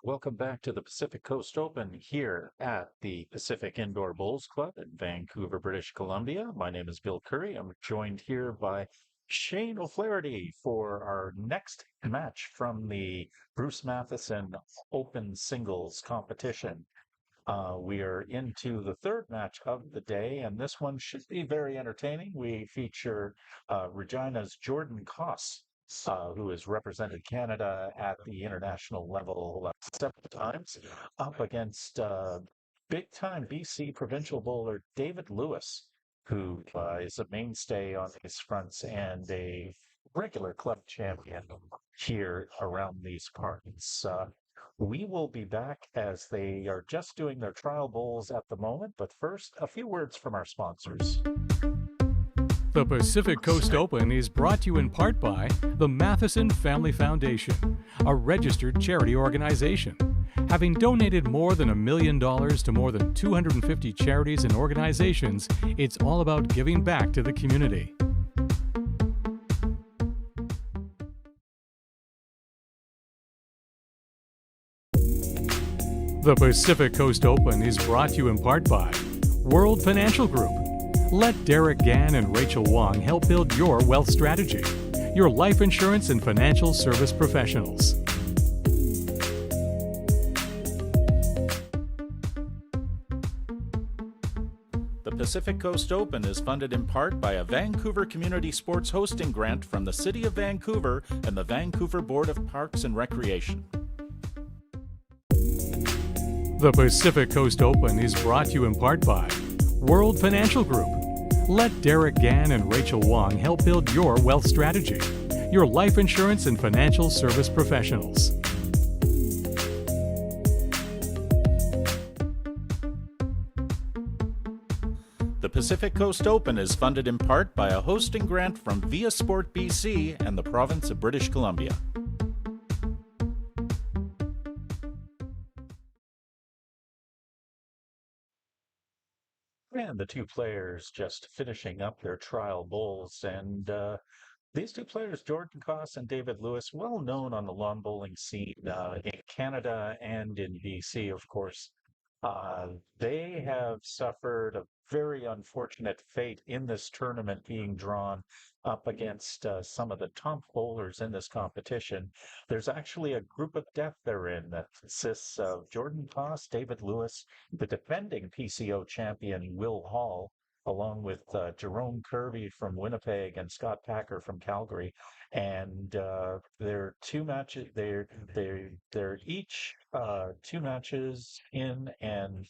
Welcome back to the Pacific Coast Open here at the Pacific Indoor Bowls Club in Vancouver, British Columbia. My name is Bill Curry. I'm joined here by Shane O'Flaherty for our next match from the Bruce Matheson Open Singles competition. We are into the third match of the day, and this one should be very entertaining. We feature Regina's Jordan Koss, who has represented Canada at the international level several times, up against big-time BC provincial bowler David Lewis, who is a mainstay on these fronts and a regular club champion here around these parts. We will be back as they are just doing their trial bowls at the moment. But first, a few words from our sponsors. The Pacific Coast Open is brought to you in part by the Matheson Family Foundation, a registered charity organization. Having donated more than $1 million to more than 250 charities and organizations, it's all about giving back to the community. The Pacific Coast Open is brought to you in part by World Financial Group. Let Derek Gann and Rachel Wong help build your wealth strategy. Your life insurance and financial service professionals. The Pacific Coast Open is funded in part by a Vancouver Community Sports Hosting Grant from the City of Vancouver and the Vancouver Board of Parks and Recreation. The Pacific Coast Open is brought to you in part by World Financial Group. Let Derek Gann and Rachel Wong help build your wealth strategy. Your life insurance and financial service professionals. The Pacific Coast Open is funded in part by a hosting grant from Via Sport BC and the province of British Columbia. And the two players just finishing up their trial bowls. And these two players, Jordan Koss and David Lewis, well known on the lawn bowling scene in Canada and in BC, of course. They have suffered a very unfortunate fate in this tournament, being drawn up against some of the top bowlers in this competition. There's actually a group of death they're in that consists of Jordan Koss, David Lewis, the defending PCO champion Will Hall, along with Jerome Kirby from Winnipeg and Scott Packer from Calgary. And they're two matches. They're each two matches in, and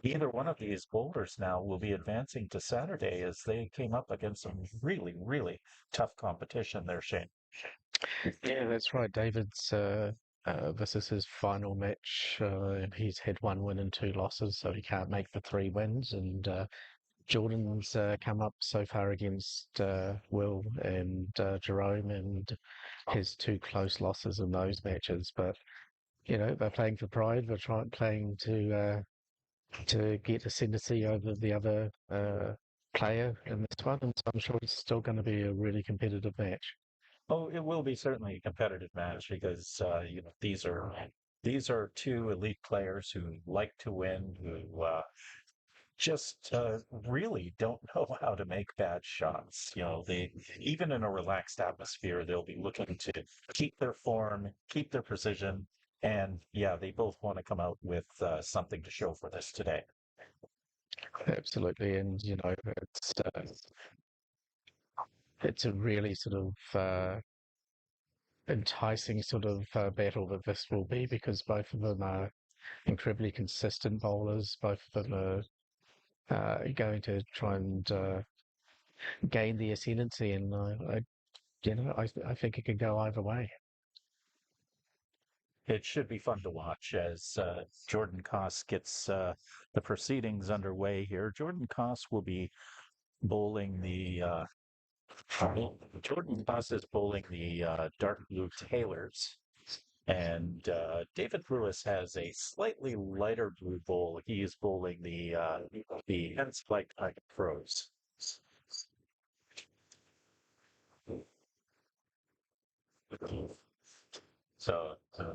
either one of these bowlers now will be advancing to Saturday as they came up against some really, really tough competition there, Shane. Yeah, that's right. This is his final match. He's had one win and two losses, so he can't make the three wins. And Jordan's come up so far against Will and Jerome, and has two close losses in those matches. But you know, they're playing for pride. They're playing to get ascendancy over the other player in this one, and so I'm sure it's still going to be a really competitive match. Oh, it will be certainly a competitive match because these are two elite players who like to win, who just really don't know how to make bad shots. They even in a relaxed atmosphere, they'll be looking to keep their form, keep their precision, and yeah, they both want to come out with something to show for this today. Absolutely, and you know, it's a really sort of enticing sort of battle that this will be, because both of them are incredibly consistent bowlers. Both of them are going to try and gain the ascendancy, and I think it could go either way. It should be fun to watch as Jordan Koss gets the proceedings underway here. Jordan Koss will be bowling the Jordan Koss is bowling the dark blue Taylors, and David Lewis has a slightly lighter blue bowl. He is bowling the Hens Flight Type Pros. So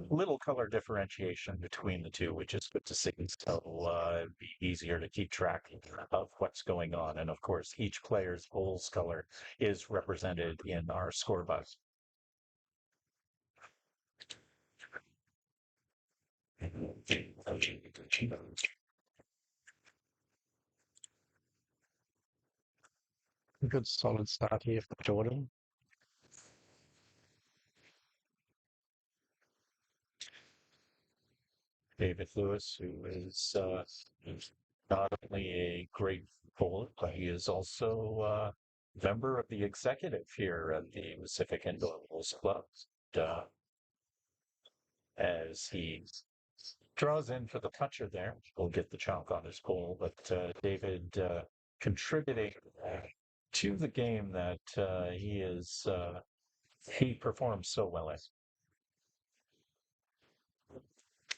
little color differentiation between the two, which is good to see. So it'd be easier to keep track of what's going on. And of course, each player's bowls color is represented in our scorebook. Good solid start here for Jordan. David Lewis, who is not only a great bowler, but he is also a member of the executive here at the Pacific Indoor Bowls Club. Uh, as he draws in for the puncher there, we'll get the chalk on his bowl, but David contributing to the game that he performs so well in.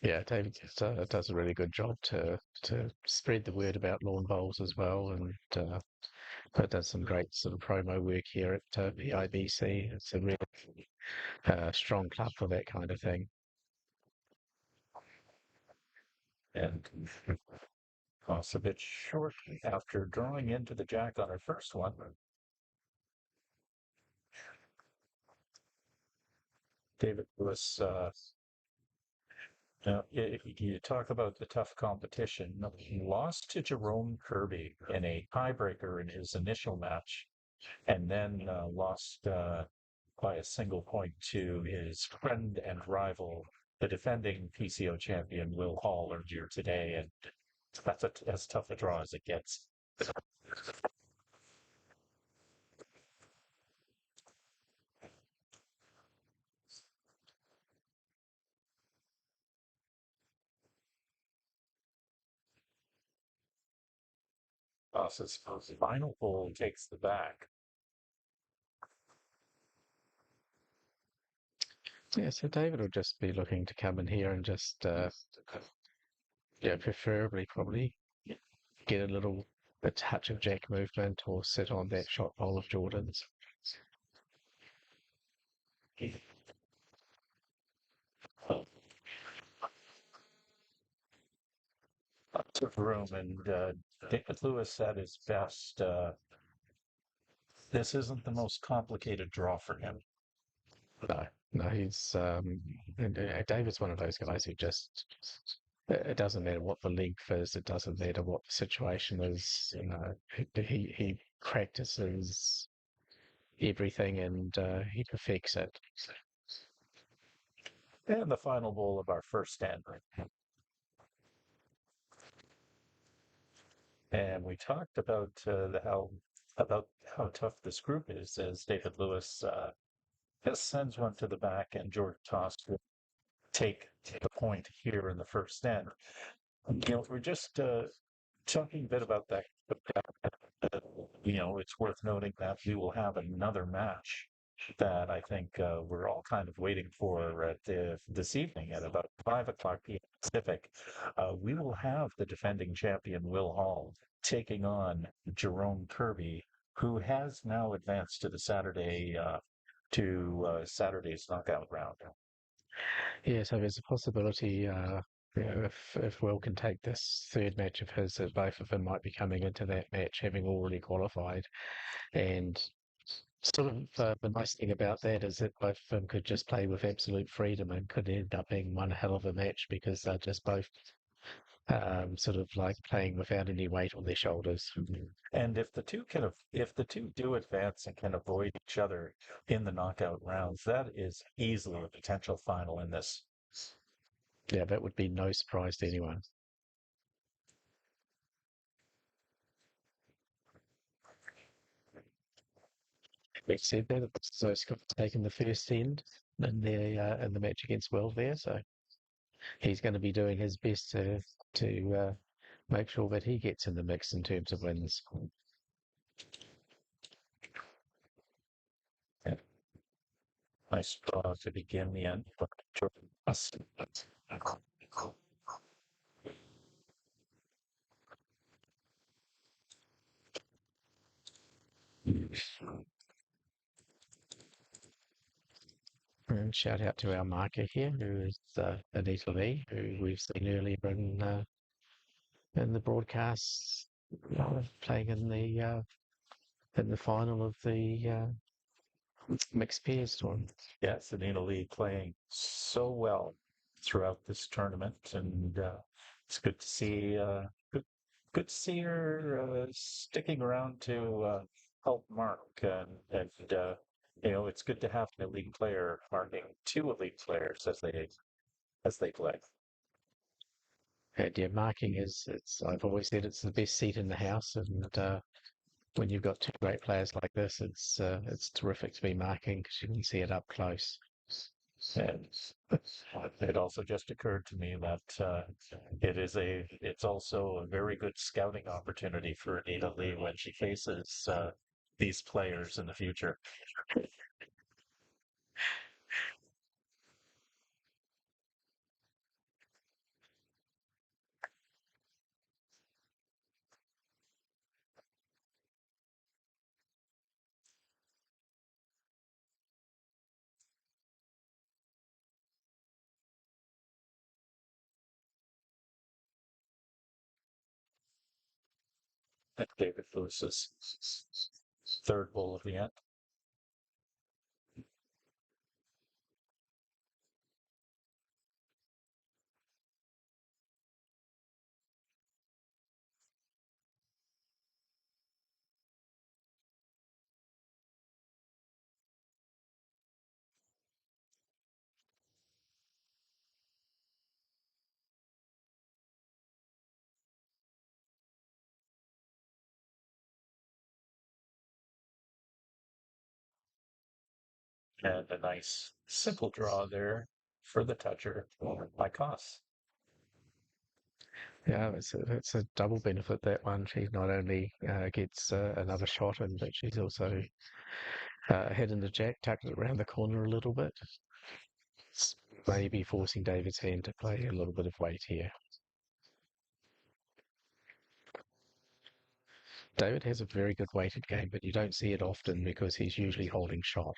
Yeah, David does a really good job to spread the word about lawn bowls as well, and does some great sort of promo work here at PIBC. It's a really strong club for that kind of thing. And toss a bit short after drawing into the jack on our first one. David Lewis, you talk about the tough competition. He lost to Jerome Kirby in a tiebreaker in his initial match, and then lost by a single point to his friend and rival, the defending PCO champion Will Hall earlier today, and that's as tough a draw as it gets. His final hole takes the back. Yeah, so David will just be looking to come in here and just, preferably probably get a touch of jack movement or sit on that shot bowl of Jordan's. Lots of room, and David Lewis at his best. This isn't the most complicated draw for him. No, he's David's one of those guys who just it doesn't matter what the length is, it doesn't matter what the situation is. You know, he practices everything and he perfects it. And the final bowl of our first stand. And we talked about how tough this group is, as David Lewis sends one to the back, and Jordan Toss will take the point here in the first end. We're just talking a bit about that. It's worth noting that we will have another match that I think we're all kind of waiting for this evening at about 5 o'clock p.m. Pacific. We will have the defending champion Will Hall taking on Jerome Kirby, who has now advanced to the Saturday's knockout round. Yeah, so there's a possibility, if Will can take this third match of his, that both of them might be coming into that match having already qualified. And sort of the nice thing about that is that both of them could just play with absolute freedom and could end up being one hell of a match because they're just both sort of like playing without any weight on their shoulders. And if the two do advance and can avoid each other in the knockout rounds, that is easily a potential final in this. Yeah, that would be no surprise to anyone. That said that, so Scott's taken the first end in the match against Will there, so he's going to be doing his best to make sure that he gets in the mix in terms of wins. Yeah. Nice draw to begin the end. And shout out to our marker here, who is Anita Lee, who we've seen earlier in the broadcasts, playing in the final of the mixed pairs tournament. Yes, Anita Lee playing so well throughout this tournament, and it's good to see good to see her sticking around to help mark, and it's good to have an elite player marking two elite players as they play. And yeah, marking I've always said it's the best seat in the house, and when you've got two great players like this, it's terrific to be marking because you can see it up close. And it also just occurred to me that it's also a very good scouting opportunity for Anita Lee when she faces these players in the future. At David Lewis's third bowl of the end. And a nice simple draw there for the toucher by Koss. Yeah, it's a double benefit, that one. She not only gets another shot in, but she's also hitting the jack, tucked it around the corner a little bit. It's maybe forcing David's hand to play a little bit of weight here. David has a very good weighted game, but you don't see it often because he's usually holding shot.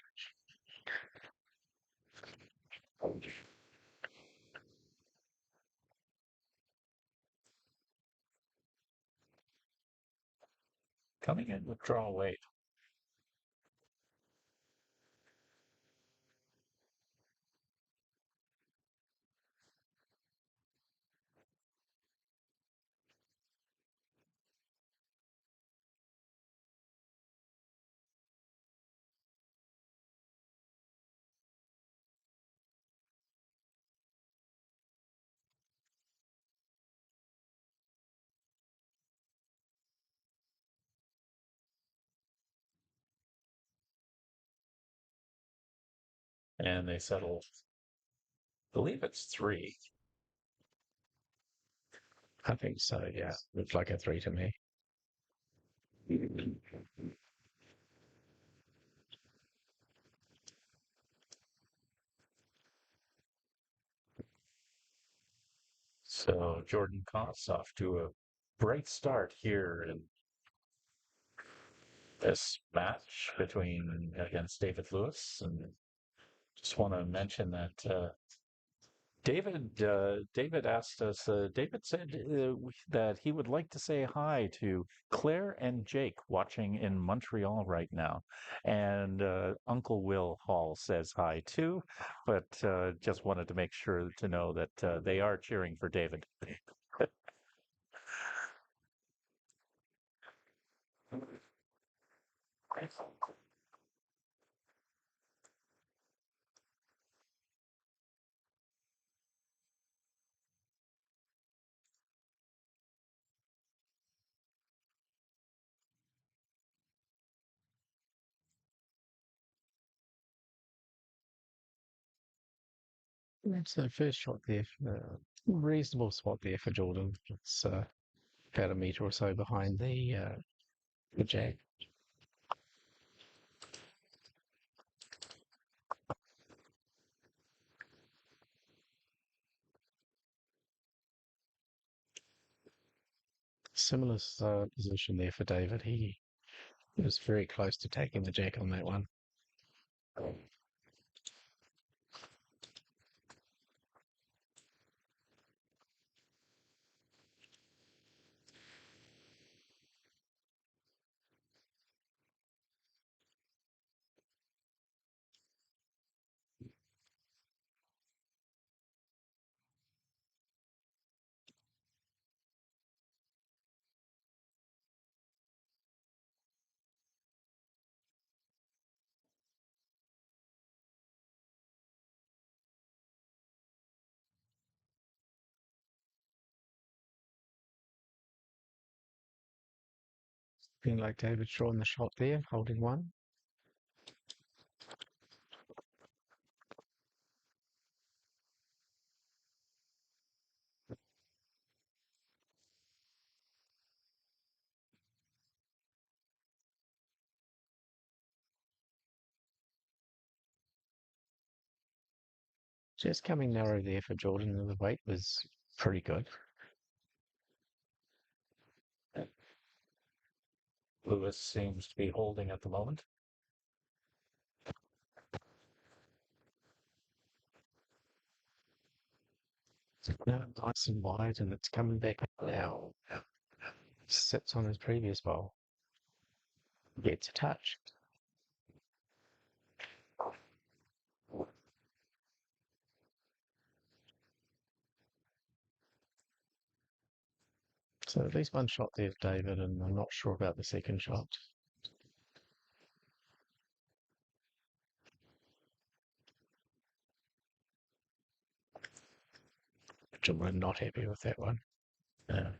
Coming in with draw weight. And they settle, I believe it's 3. I think so, yeah. Looks like a 3 to me. So Jordan Koss off to a great start here in this match against David Lewis. And just want to mention that David asked us. David said that he would like to say hi to Claire and Jake watching in Montreal right now, and Uncle Will Hall says hi too. But just wanted to make sure to know that they are cheering for David. So first shot there, reasonable spot there for Jordan. It's about a metre or so behind the jack. Similar position there for David. He was very close to taking the jack on that one. Looking like David's drawing the shot there, holding one. Just coming narrow there for Jordan, and the weight was pretty good. Lewis seems to be holding at the moment. No, nice and wide, and it's coming back now. Sits on his previous bowl. Gets a touch. So at least one shot there, David, and I'm not sure about the second shot. I'm not happy with that one. Yeah.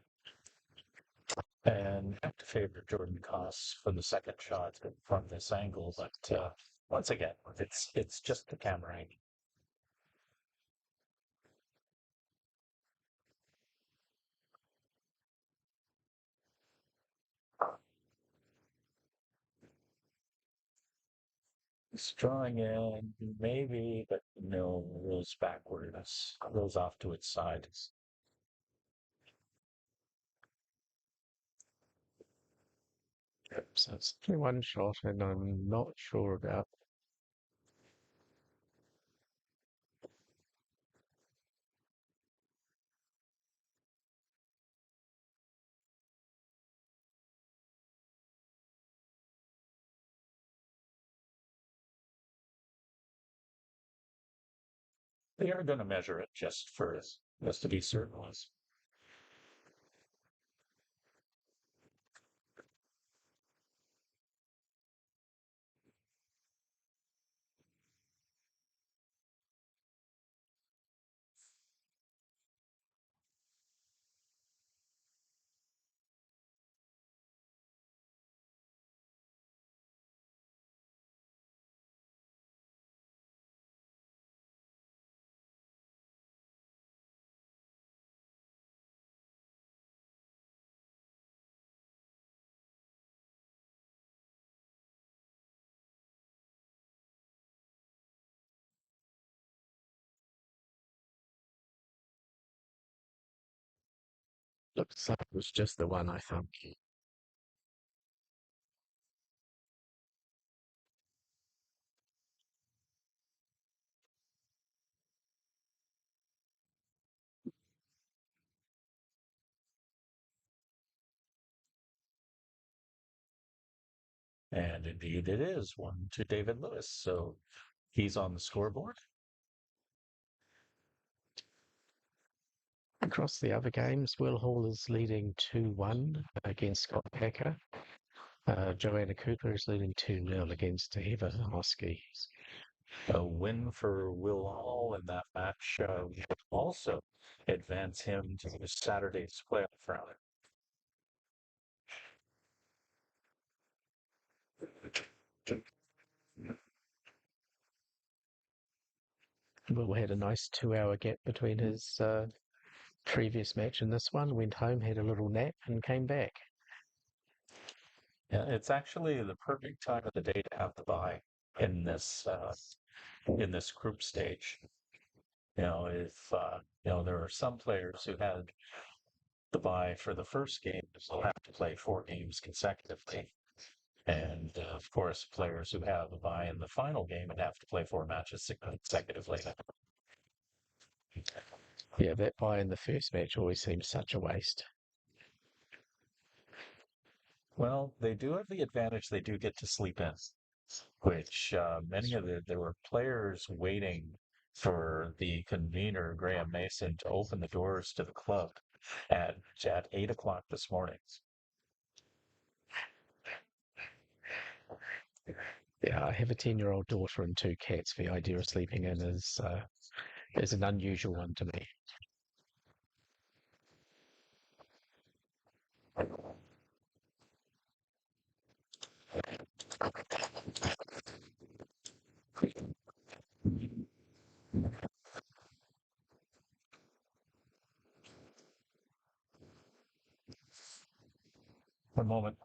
And have to favor Jordan Koss for the second shot from this angle, but once again, it's just the camera angle. It's drawing in, maybe, but no, rolls backwards, rolls off to its side. So it's only one shot, and I'm not sure about. They are going to measure it just to be certain. Looks like it was just the one, I think. And indeed it is one to David Lewis. So he's on the scoreboard. Across the other games, Will Hall is leading 2-1 against Scott Packer. Joanna Cooper is leading 2-0 against Eva Hosky. A win for Will Hall in that match will also advance him to Saturday's playoff round. Will had a nice 2-hour gap between his previous match and this one. Went home, had a little nap, and came back. Yeah, it's actually the perfect time of the day to have the bye in this group stage. If there are some players who had the bye for the first game, they'll have to play 4 games consecutively. And of course, players who have a bye in the final game would have to play 4 matches consecutively. Yeah, that bye in the first match always seems such a waste. Well, they do have the advantage they do get to sleep in, which there were players waiting for the convener, Graham Mason, to open the doors to the club at 8 o'clock this morning. Yeah, I have a 10-year-old daughter and 2 cats. The idea of sleeping in is an unusual one to me. One moment.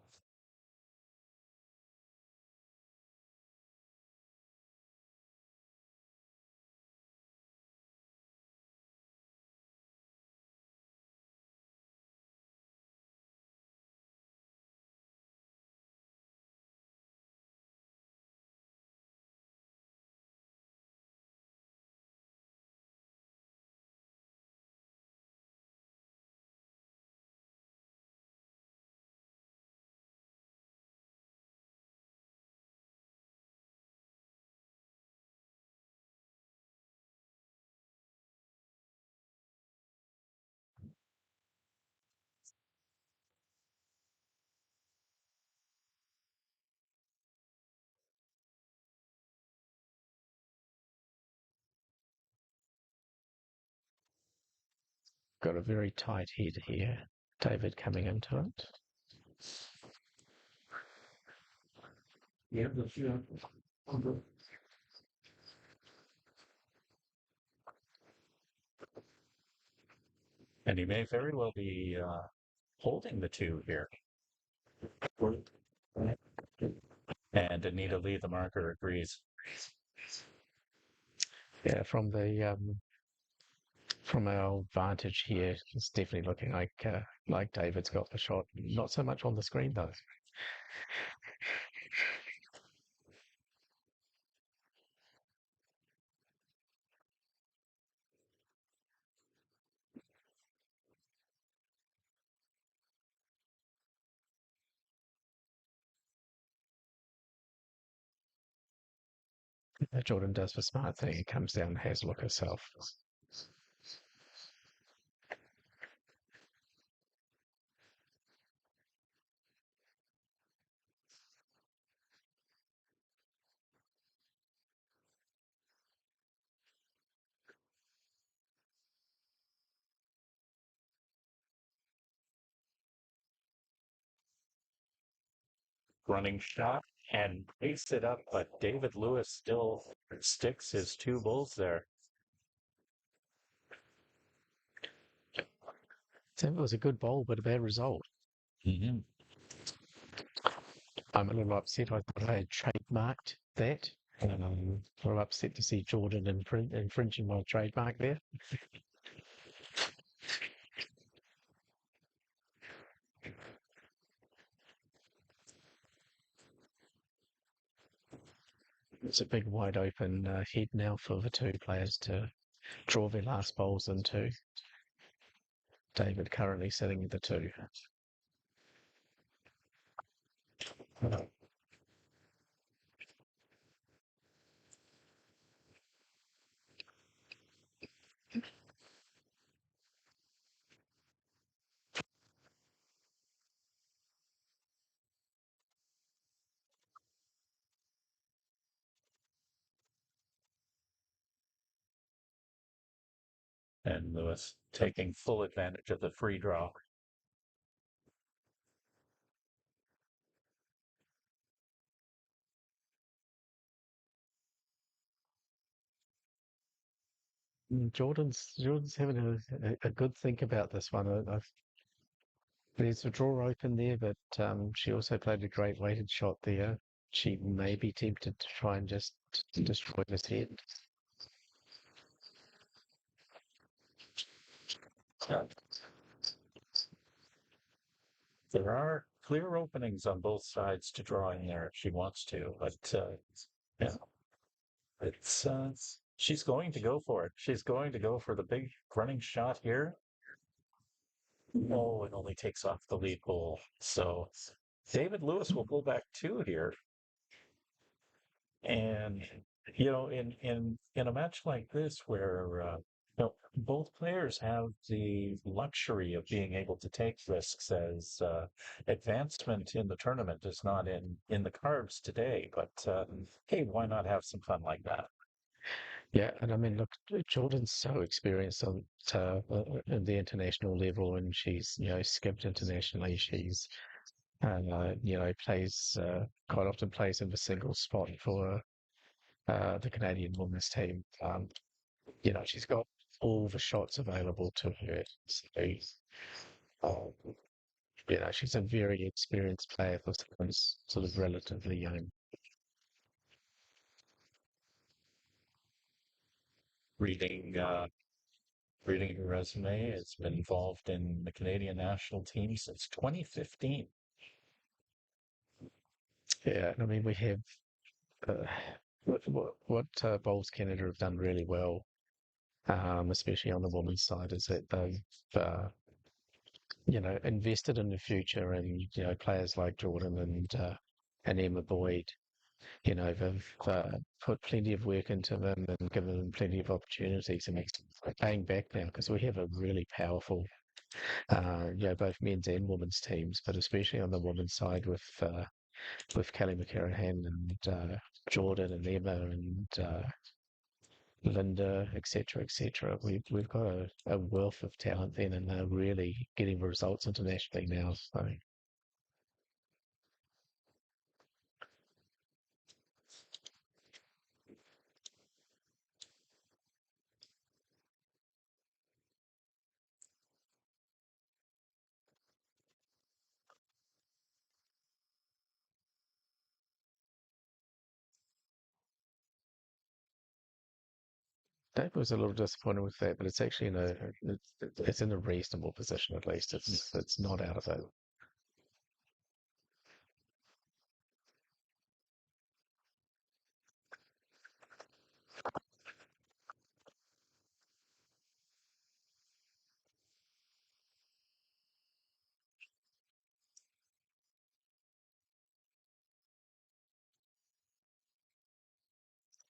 Got a very tight head here. David coming into it. Yeah. And he may very well be holding the two here. And Anita Lee, the marker, agrees. Yeah, from our vantage here, it's definitely looking like David's got the shot. Not so much on the screen though. Jordan does the smart thing. He comes down and has a look herself. Running shot and breaks it up, but David Lewis still sticks his two bulls there. So it was a good bowl, but a bad result. Mm-hmm. I'm a little upset. I thought I had trademarked that. A little upset to see Jordan infringing my trademark there. It's a big wide open head now for the two players to draw their last bowls into. David currently sitting at the two. And Lewis taking full advantage of the free draw. Jordan's having a good think about this one. There's a draw open there, but she also played a great weighted shot there. She may be tempted to try and just destroy this head. There are clear openings on both sides to draw in there if she wants to, but yeah, it's she's going to go for it. She's going to go for the big running shot here. Oh, it only takes off the lead pole. So David Lewis will pull back two here. And in a match like this where both players have the luxury of being able to take risks as advancement in the tournament is not in the cards today. But hey, why not have some fun like that? Yeah, and I mean, look, Jordan's so experienced on at the international level, and she's skipped internationally. She's plays quite often plays in the single spot for the Canadian women's team. She's got all the shots available to her. So, she's a very experienced player for someone who's sort of relatively young. Reading reading her resume, it's been involved in the Canadian national team since 2015. Yeah, I mean, we have uh, what Bowls Canada have done really well, especially on the women's side, is that they've invested in the future, and players like Jordan and Emma Boyd. They've put plenty of work into them and given them plenty of opportunities, and it's paying back now because we have a really powerful, both men's and women's teams, but especially on the women's side with Kelly McCarahan and Jordan and Emma and Linda, etc., etc. We've got a wealth of talent then, and they're really getting results internationally now. So Dave was a little disappointed with that, but it's actually it's in a reasonable position at least. It's not out of it.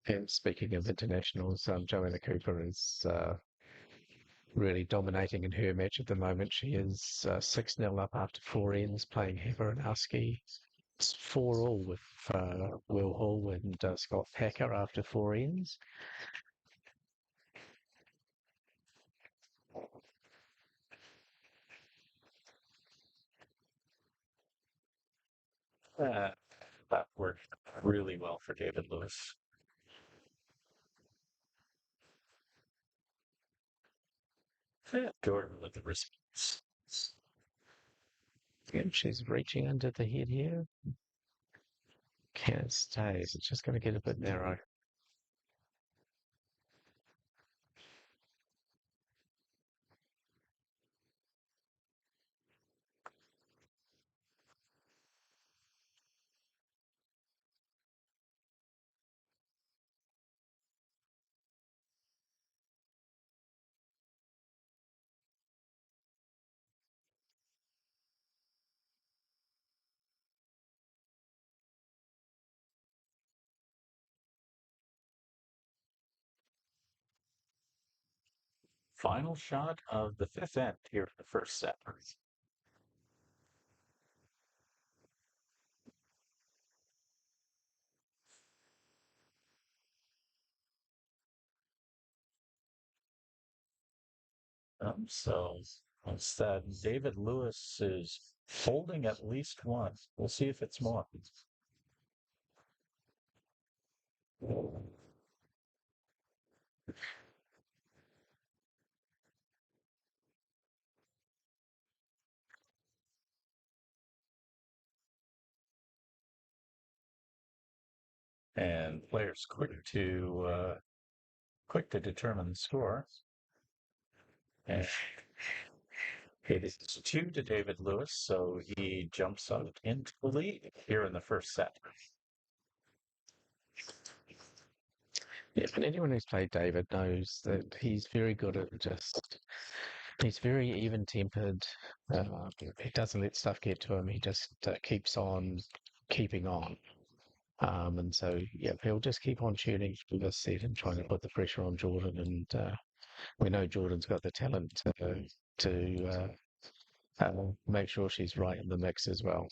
And speaking of internationals, Joanna Cooper is really dominating in her match at the moment. She is 6-0 up after four ends, playing Heather Anowski. It's 4-all with Will Hall and Scott Packer after four ends. Uh, that worked really well for David Lewis. Jordan with the response. And she's reaching under the head here. Can it stay? Is it just going to get a bit narrow? Final shot of the fifth end here in the first set. So instead, David Lewis is holding at least one. We'll see if it's more. And players quick to determine the score. And it is 2 to David Lewis, so he jumps out into the lead here in the first set. Yeah, but anyone who's played David knows that he's very good at he's very even-tempered. He doesn't let stuff get to him. He just keeps on keeping on. And so, yeah, he'll just keep on shooting for this set and trying to put the pressure on Jordan. And we know Jordan's got the talent to make sure she's right in the mix as well.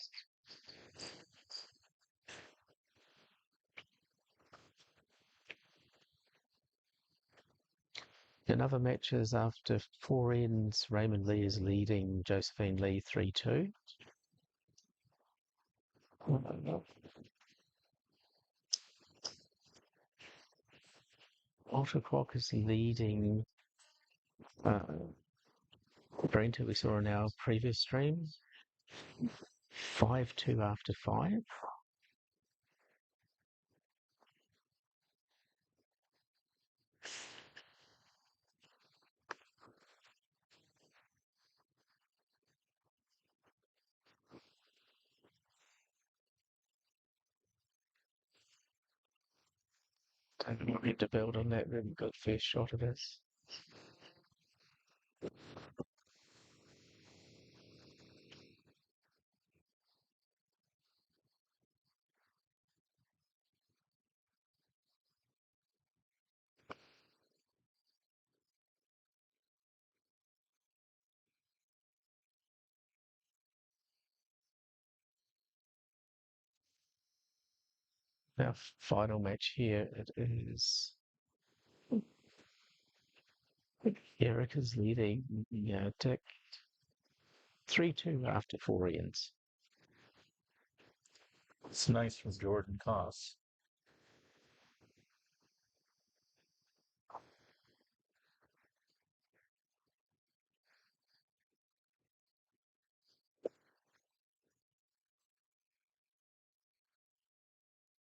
In other matches, after four ends, Raymond Lee is leading Josephine Lee 3-2. Ultra Quack is leading Brent, who we saw in our previous stream. 5-2 after 5. Don't need to build on that really good first shot of his. Our final match here, it is Eric is leading, Dick 3-2 after 4 ends. It's nice from Jordan Koss.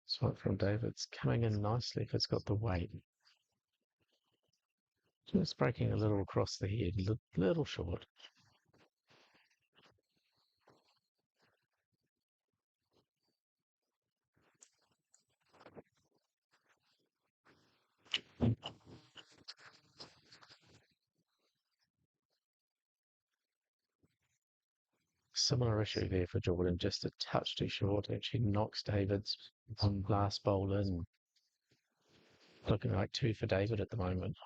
Swat from David's coming in nicely if it's got the weight. Just breaking a little across the head, little short. Similar issue there for Jordan, just a touch too short. Actually knocks David's on last bowl in. Looking like 2 for David at the moment.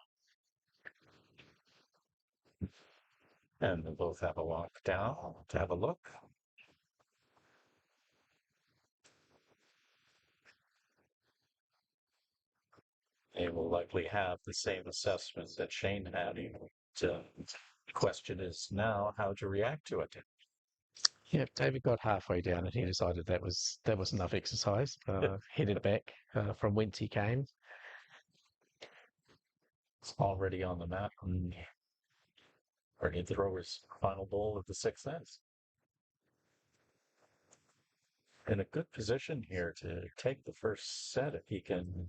And they both have a walk down to have a look. They will likely have the same assessment that Shane had. The question is now how to react to it. Yeah, David got halfway down and he decided that was enough exercise. Headed back from whence he came. It's already on the mat and ready to throw his final bowl of the 6th innings. In a good position here to take the first set if he can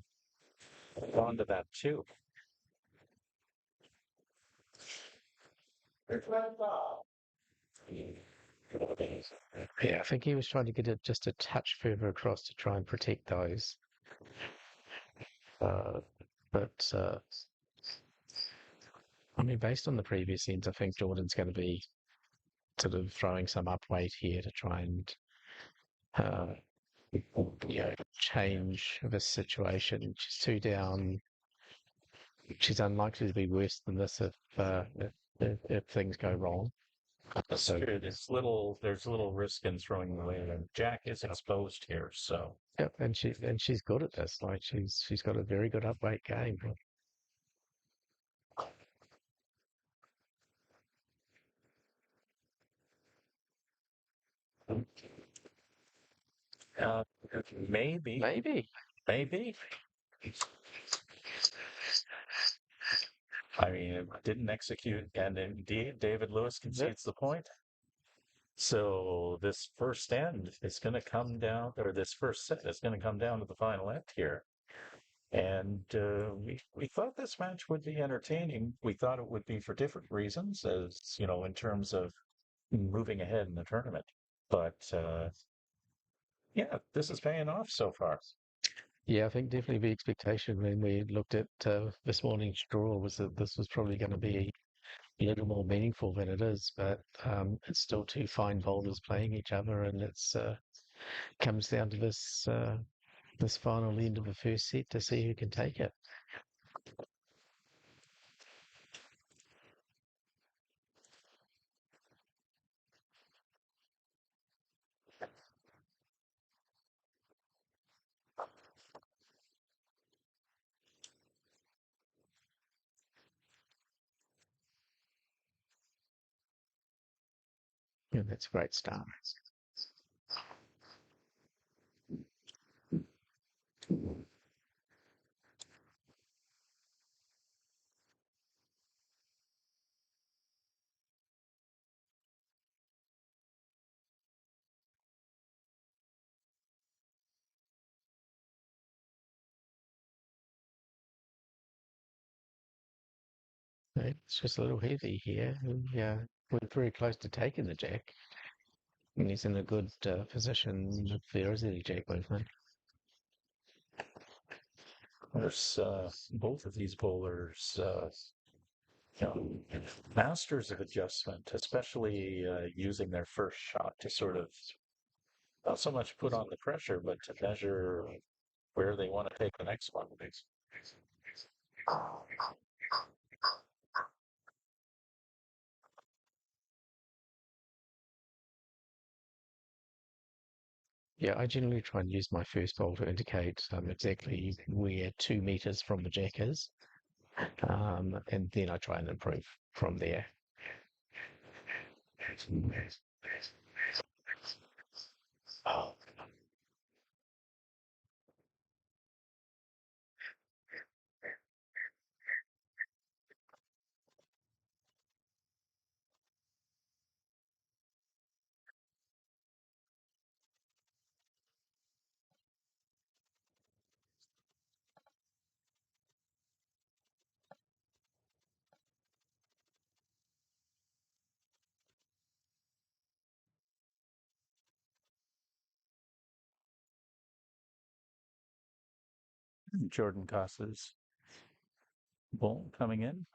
hold on to that too. Yeah, I think he was trying to get it just a touch further across to try and protect those. But I mean, based on the previous ends, I think Jordan's going to be sort of throwing some up weight here to try and change the situation. She's 2 down. She's unlikely to be worse than this if things go wrong. So there's little risk in throwing away. And Jack is exposed here, so Yep, and she's good at this. Like she's got a very good up weight game. uh, maybe. I mean, it didn't execute, and indeed, David Lewis concedes the point. So this first end is going to come down, or this first set is going to come down to the final end here. And we thought this match would be entertaining. We thought it would be for different reasons, as you know, in terms of moving ahead in the tournament. But yeah, this is paying off so far. Yeah, I think definitely the expectation when we looked at this morning's draw was that this was probably going to be a little more meaningful than it is, but it's still 2 fine bowlers playing each other, and it's comes down to this final end of the first set to see who can take it. Yeah, that's a great start. It's just a little heavy here. We're very close to taking the jack. And he's in a good position if there is any jack movement. There's both of these bowlers, you know, masters of adjustment, especially using their first shot to sort of not so much put on the pressure, but to measure where they want to take the next one. Yeah, I generally try and use my first bowl to indicate exactly where 2 meters from the jack is, and then I try and improve from there. Oh, Jordan Costas bowl coming in.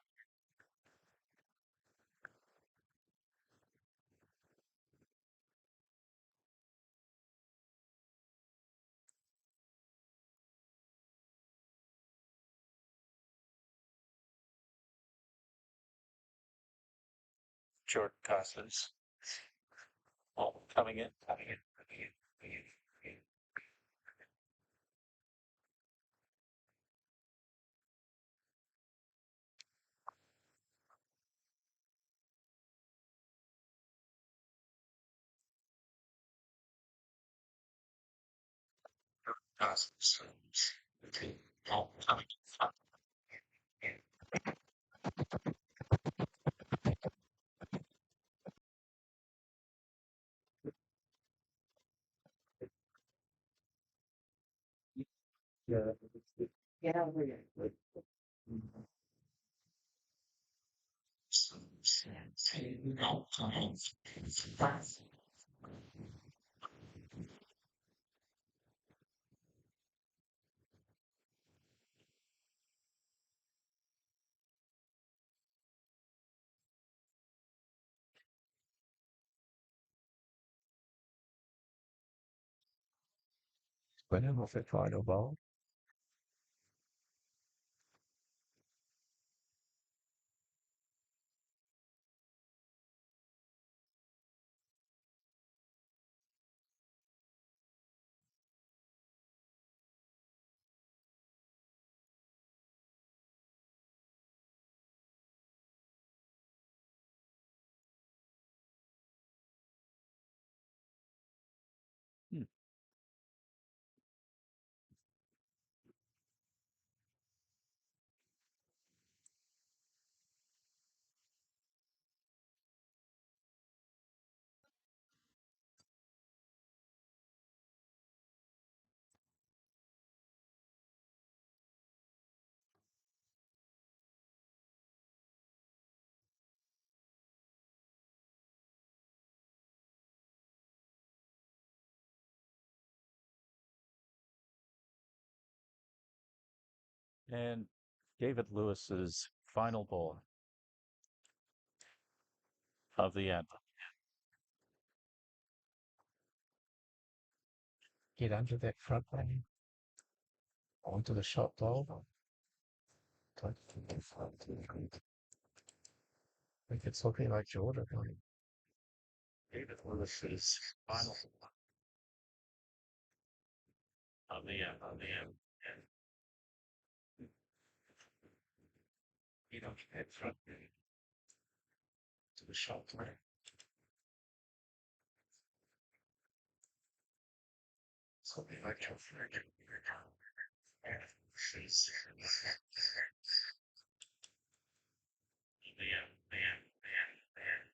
Jordan Costas bowl coming in, coming in, coming in, coming in, coming in. Costas bowl coming in. Yeah. Yeah. whenever the final bowl. Hmm. And David Lewis's final bowl of the end. Get under that front line, onto the shot bowl. I think it's looking like Jordan. David Lewis's final of the end. Of the end. And you know, head front to the shot line. Something like Jordan. And she's the end. The end. The end. The end.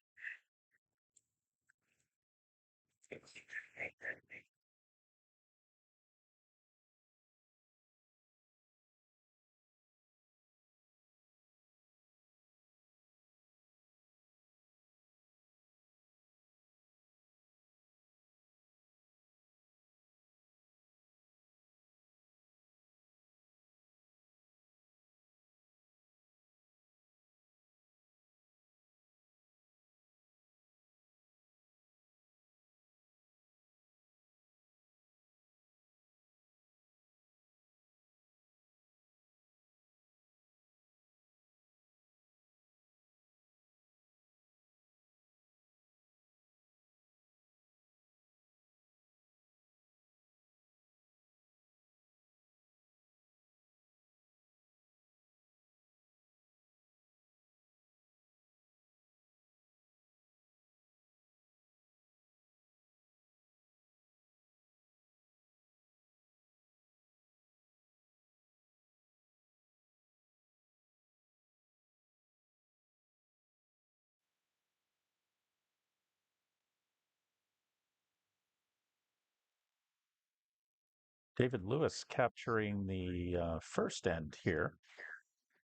David Lewis capturing the first end here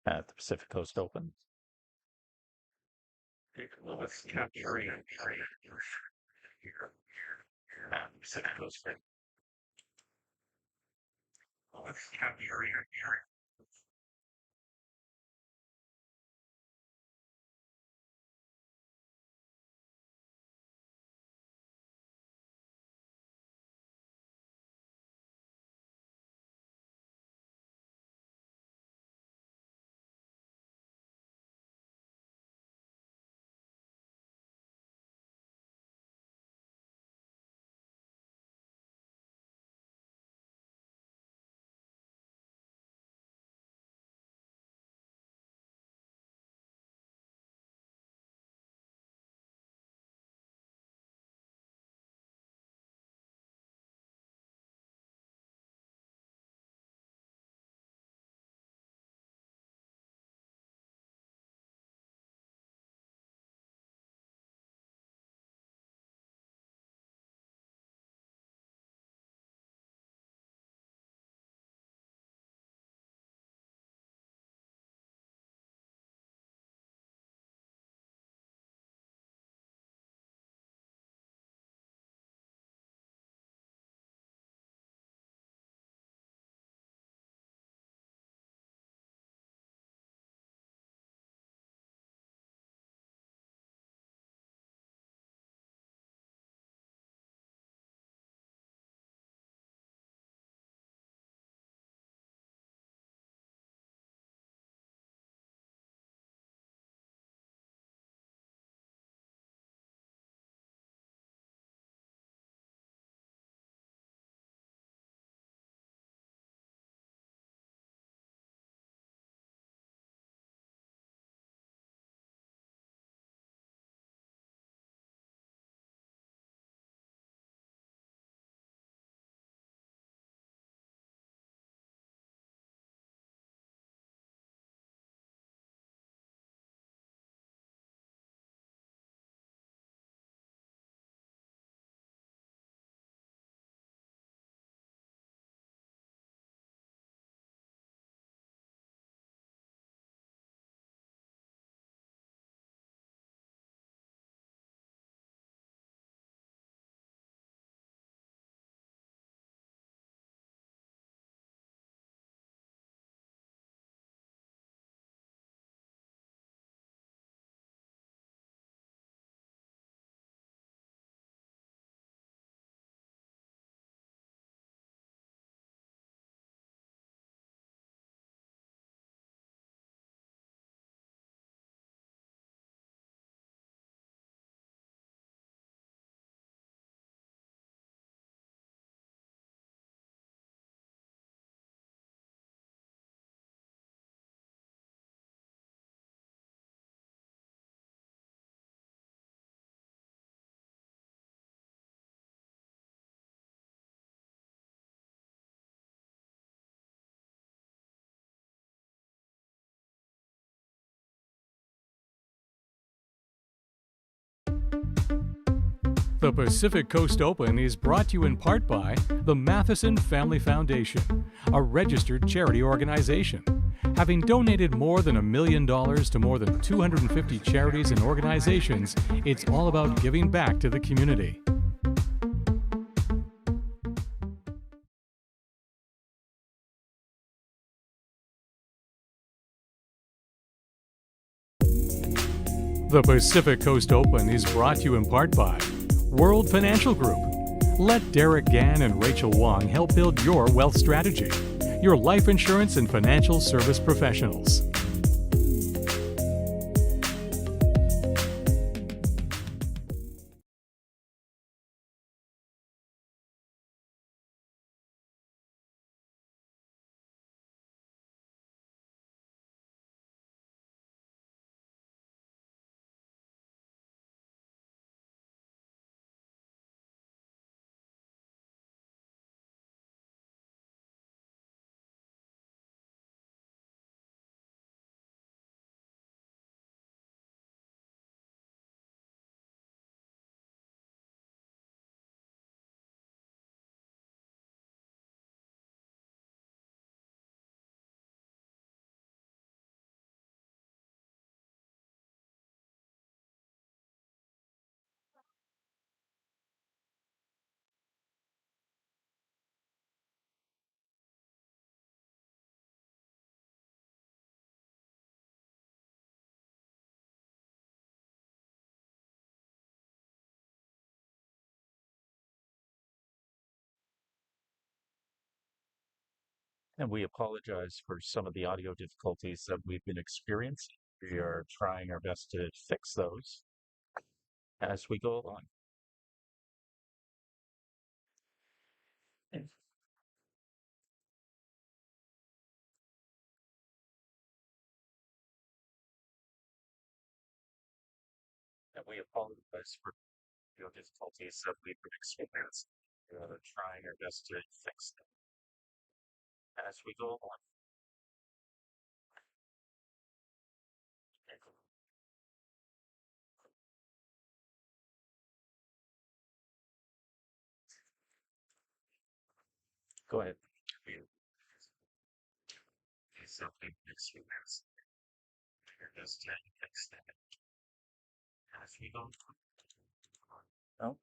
at the Pacific Coast Open. David Lewis capturing the here at the Pacific Coast Open. Lewis capturing The Pacific Coast Open is brought to you in part by the Matheson Family Foundation, a registered charity organization. Having donated more than $1 million to more than 250 charities and organizations, it's all about giving back to the community. The Pacific Coast Open is brought to you in part by World Financial Group. Let Derek Gann and Rachel Wong help build your wealth strategy. Your life insurance and financial service professionals. And we apologize for some of the audio difficulties that we've been experiencing. We are trying our best to fix those as we go along. And we apologize for the audio difficulties that we've been experiencing. We are trying our best to fix them as we go along. Go ahead. Something experience. Your best to fix them as we go along. Oh,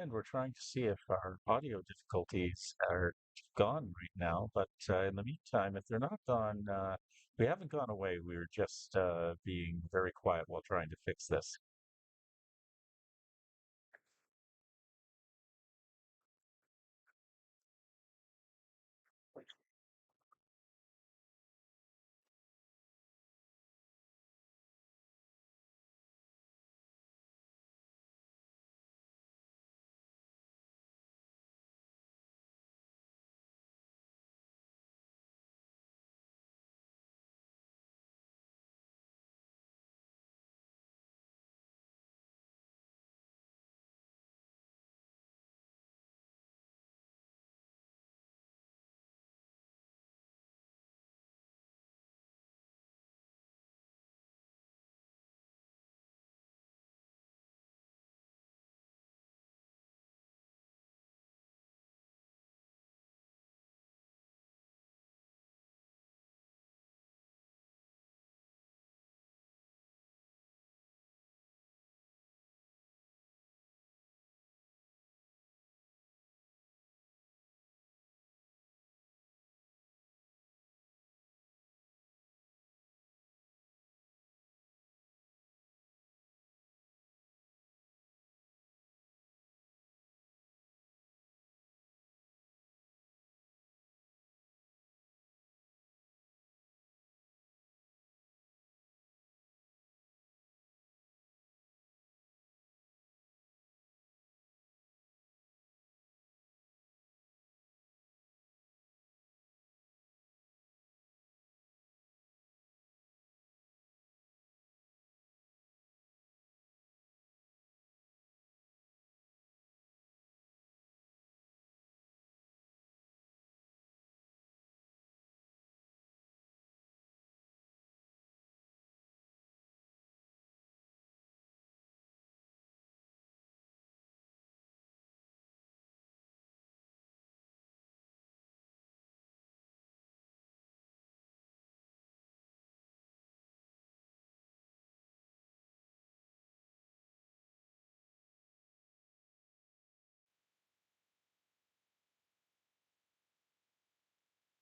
and we're trying to see if our audio difficulties are gone right now. But in the meantime, if they're not gone, we haven't gone away. We're just being very quiet while trying to fix this.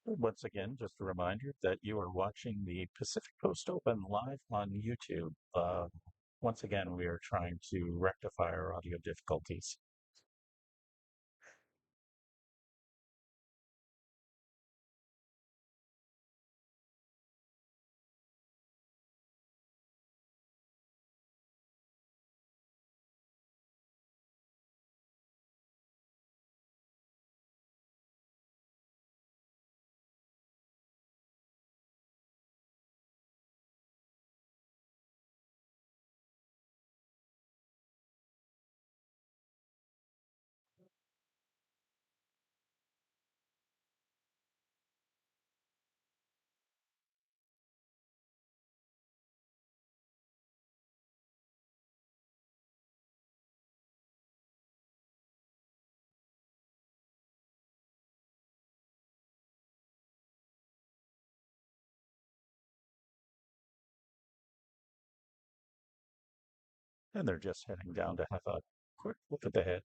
Once again, just a reminder that you are watching the Pacific Coast Open live on YouTube. Once again, we are trying to rectify our audio difficulties. And they're just heading down to have a quick look at the head.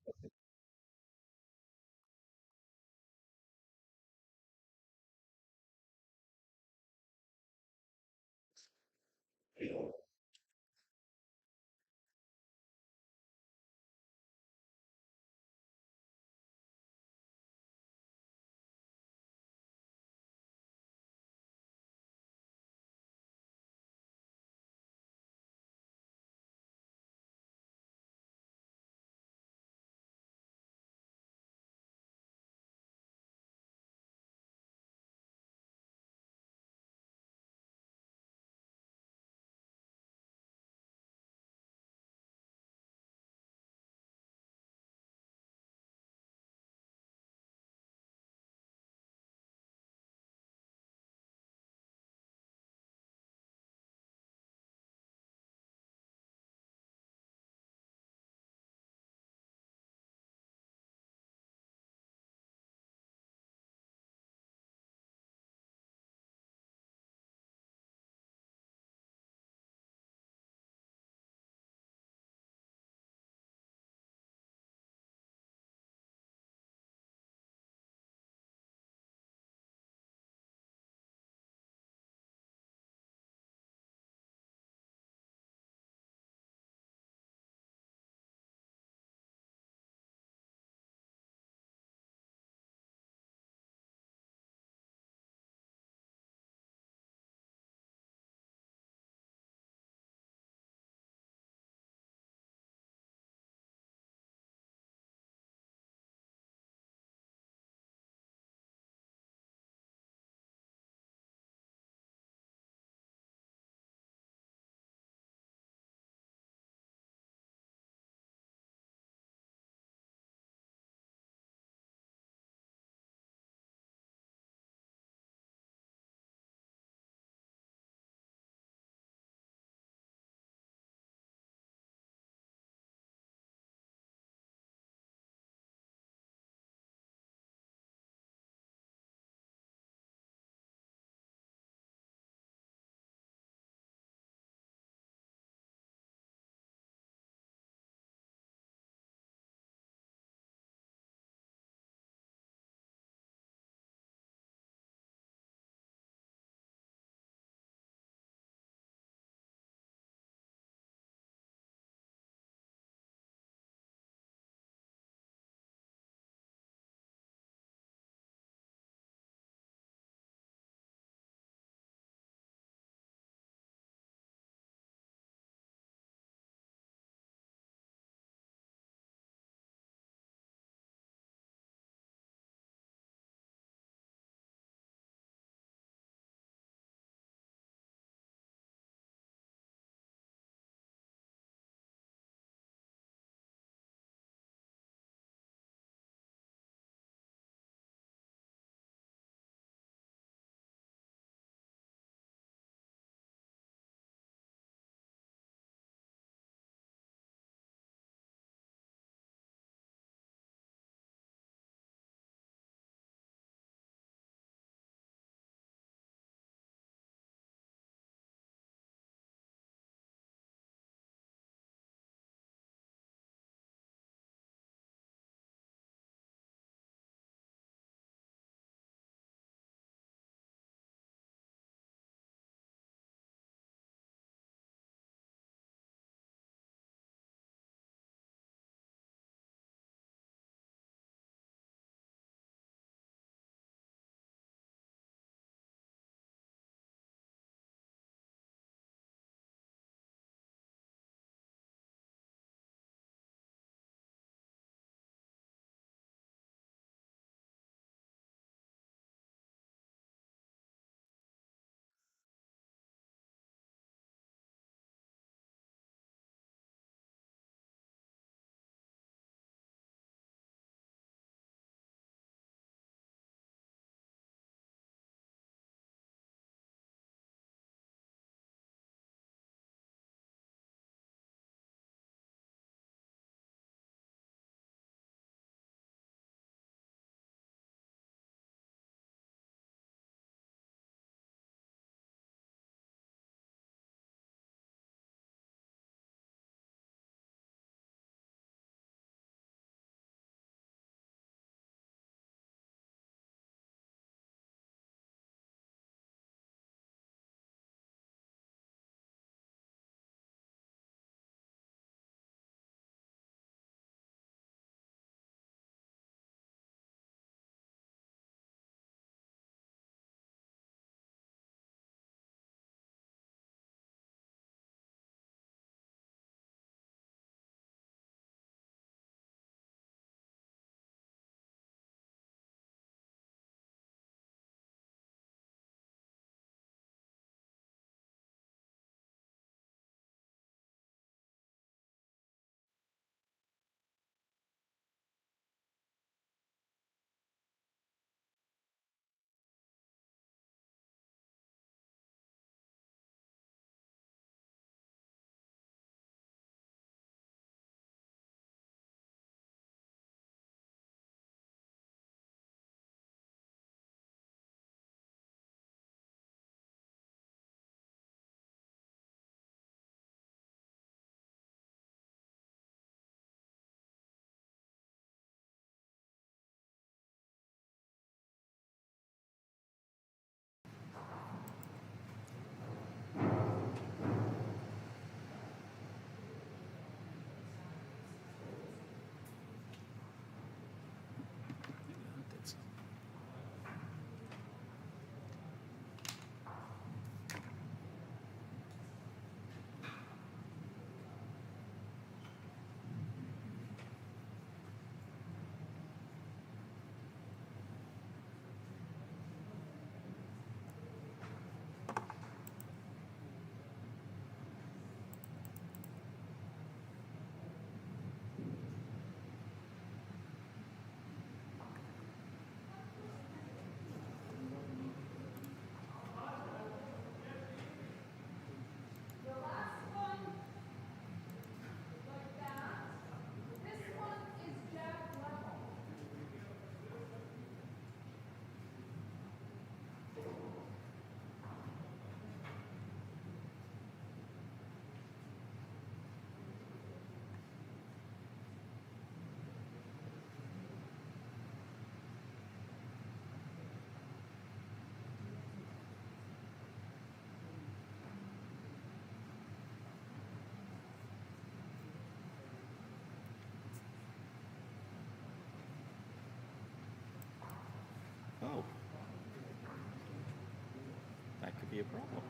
could be a problem.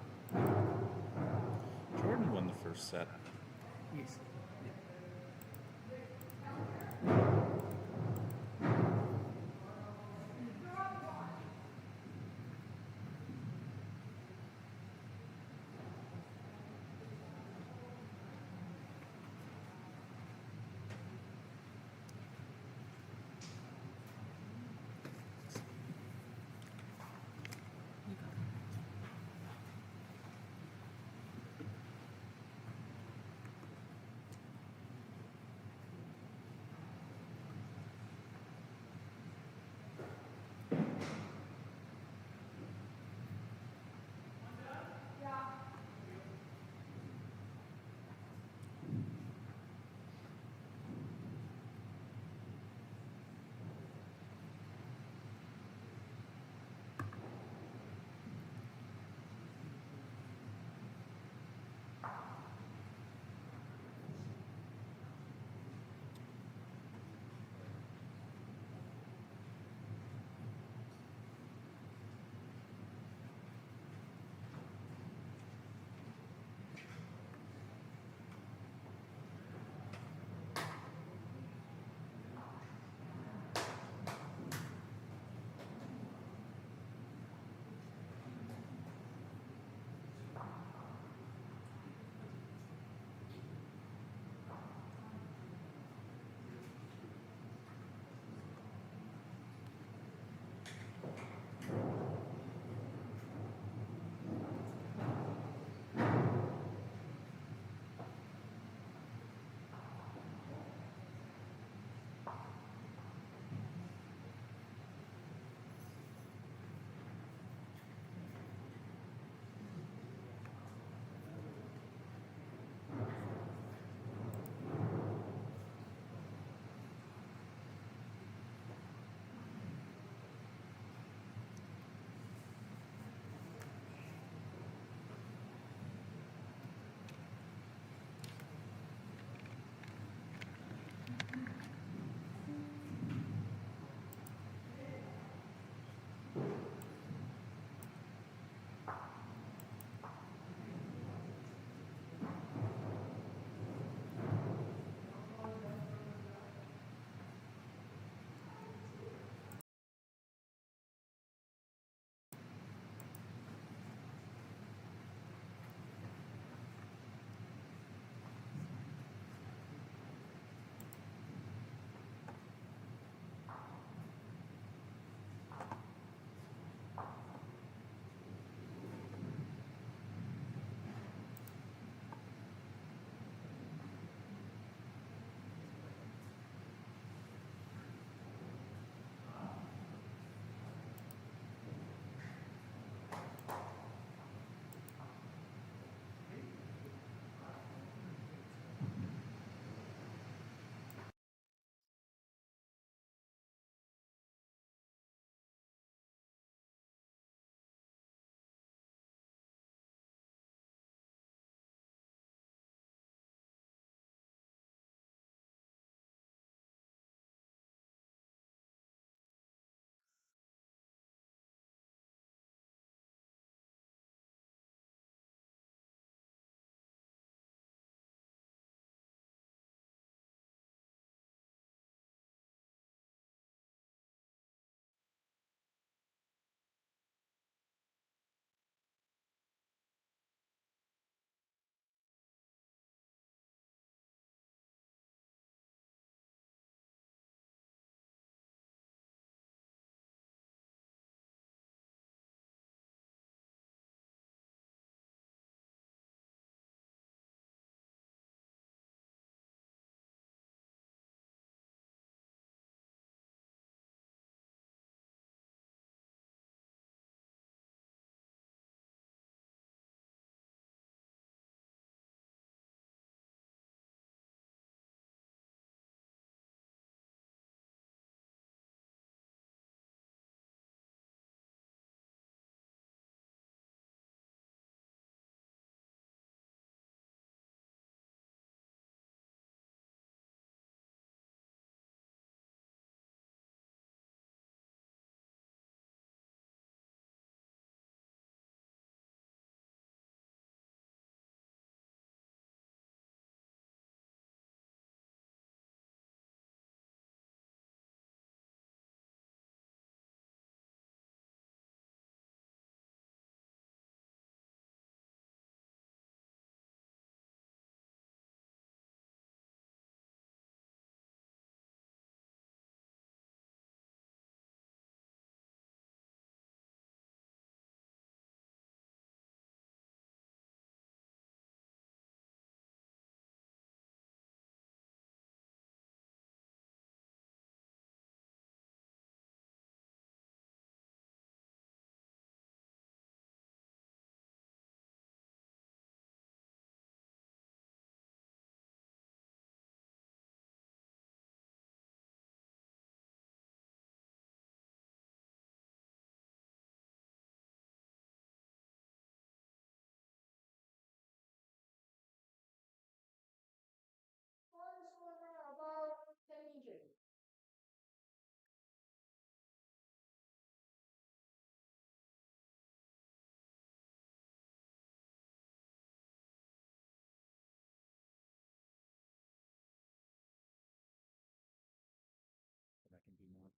Jordan won the first set. Yes.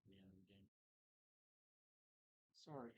the end of the game. Sorry.